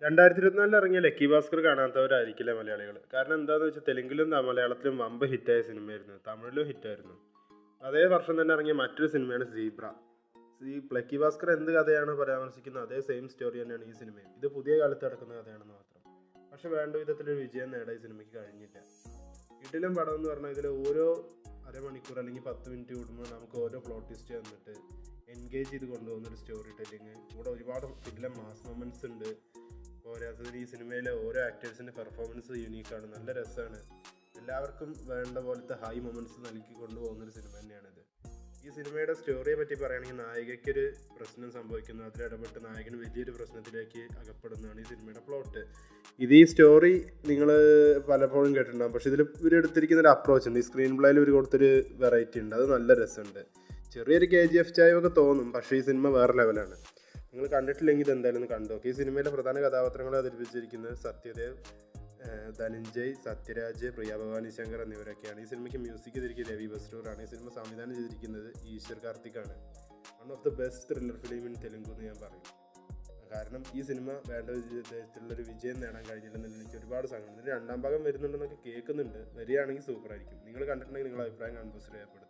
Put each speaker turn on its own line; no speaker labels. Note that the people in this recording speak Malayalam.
2024 ഇറങ്ങിയ ലക്കി ഭാസ്കർ കാണാത്തവരായിരിക്കില്ല മലയാളികൾ. കാരണം എന്താണെന്ന് വെച്ചാൽ തെലുങ്കിലും മലയാളത്തിലും വമ്പ് ഹിറ്റായ സിനിമയായിരുന്നു, തമിഴിലും ഹിറ്റായിരുന്നു. അതേ വർഷം തന്നെ ഇറങ്ങിയ മറ്റൊരു സിനിമയാണ് സീബ്ര. ലക്കി ഭാസ്കർ എന്ത് കഥയാണ് പരാമർശിക്കുന്നത് അതേ സെയിം സ്റ്റോറി തന്നെയാണ് ഈ സിനിമയും. ഇത് പുതിയ കാലത്ത് നടക്കുന്ന കഥയാണെന്ന് മാത്രം. പക്ഷെ വേണ്ട വിധത്തിലൊരു വിജയം നേടാൻ ഈ സിനിമയ്ക്ക് കഴിഞ്ഞില്ല. ഇതിലും പടം എന്ന് പറഞ്ഞാൽ ഇതിൽ ഓരോ അരമണിക്കൂർ അല്ലെങ്കിൽ 10 മിനിറ്റ് കൂടുമ്പോൾ നമുക്ക് ഓരോ പ്ലോട്ട് ട്വിസ്റ്റ് വന്നിട്ട് എൻഗേജ് ചെയ്ത് കൊണ്ടുപോകുന്നൊരു സ്റ്റോറി ടെല്ലിങ്. കൂടെ ഒരുപാട് ഇതിലെ മാസ് മൊമെൻറ്റ്സ് ഉണ്ട്. പോരാത്തതിന് ഈ സിനിമയിലെ ഓരോ ആക്ടേഴ്സിൻ്റെ പെർഫോമൻസ് യുണീക്കാണ്, നല്ല രസമാണ്. എല്ലാവർക്കും വേണ്ട പോലത്തെ ഹൈ മൊമെൻറ്റ്സ് നൽകി കൊണ്ടുപോകുന്നൊരു സിനിമ തന്നെയാണിത്. ഈ സിനിമയുടെ സ്റ്റോറിയെ പറ്റി പറയുകയാണെങ്കിൽ നായികയ്ക്കൊരു പ്രശ്നം സംഭവിക്കുന്നു, അതിലിടപെട്ട് നായകന് വലിയൊരു പ്രശ്നത്തിലേക്ക് അകപ്പെടുന്നതാണ് ഈ സിനിമയുടെ പ്ലോട്ട്. ഈ സ്റ്റോറി നിങ്ങൾ പലപ്പോഴും കേട്ടിട്ടുണ്ടാകും. പക്ഷേ ഇതിൽ ഇവരെടുത്തിരിക്കുന്ന ഒരു അപ്രോച്ച് ഉണ്ട്, ഈ സ്ക്രീൻ പ്ലേയിൽ ഇവർ കൊടുത്തൊരു വെറൈറ്റി ഉണ്ട്, അത് നല്ല രസമുണ്ട്. ചെറിയൊരു KGF ചായവൊക്കെ തോന്നും, പക്ഷേ ഈ സിനിമ വേറെ ലെവലാണ്. നിങ്ങൾ കണ്ടിട്ടില്ലെങ്കിൽ ഇത് എന്തായാലും ഒന്ന് കണ്ടു നോക്കി. ഈ സിനിമയിലെ പ്രധാന കഥാപാത്രങ്ങളെ അവതരിപ്പിച്ചിരിക്കുന്നത് സത്യദേവ്, ധനഞ്ജയ്, സത്യരാജ്, പ്രിയ ഭവാനി ശങ്കർ എന്നിവരൊക്കെയാണ്. ഈ സിനിമയ്ക്ക് മ്യൂസിക് ചെയ്തിരിക്കുന്നത് രവി ബസ്രൂറാണ്. ഈ സിനിമ സംവിധാനം ചെയ്തിരിക്കുന്നത് ഈശ്വർ കാർത്തിക്കാണ്. One of the best thriller film in Telugu എന്ന് ഞാൻ പറയും. കാരണം ഈ സിനിമ വേണ്ട വിധത്തിലുള്ളൊരു വിജയം നേടാൻ കഴിഞ്ഞില്ലെന്നുണ്ടെങ്കിൽ എനിക്ക് ഒരുപാട് സങ്കടം. ഇതിന് 2ാം ഭാഗം വരുന്നുണ്ടെന്നൊക്കെ കേൾക്കുന്നുണ്ട്. വരികയാണെങ്കിൽ സൂപ്പറായിരിക്കും. നിങ്ങൾ കണ്ടിട്ടുണ്ടെങ്കിൽ നിങ്ങളുടെ അഭിപ്രായം കമന്റ് ബോക്സിൽ രേഖപ്പെടുത്തും.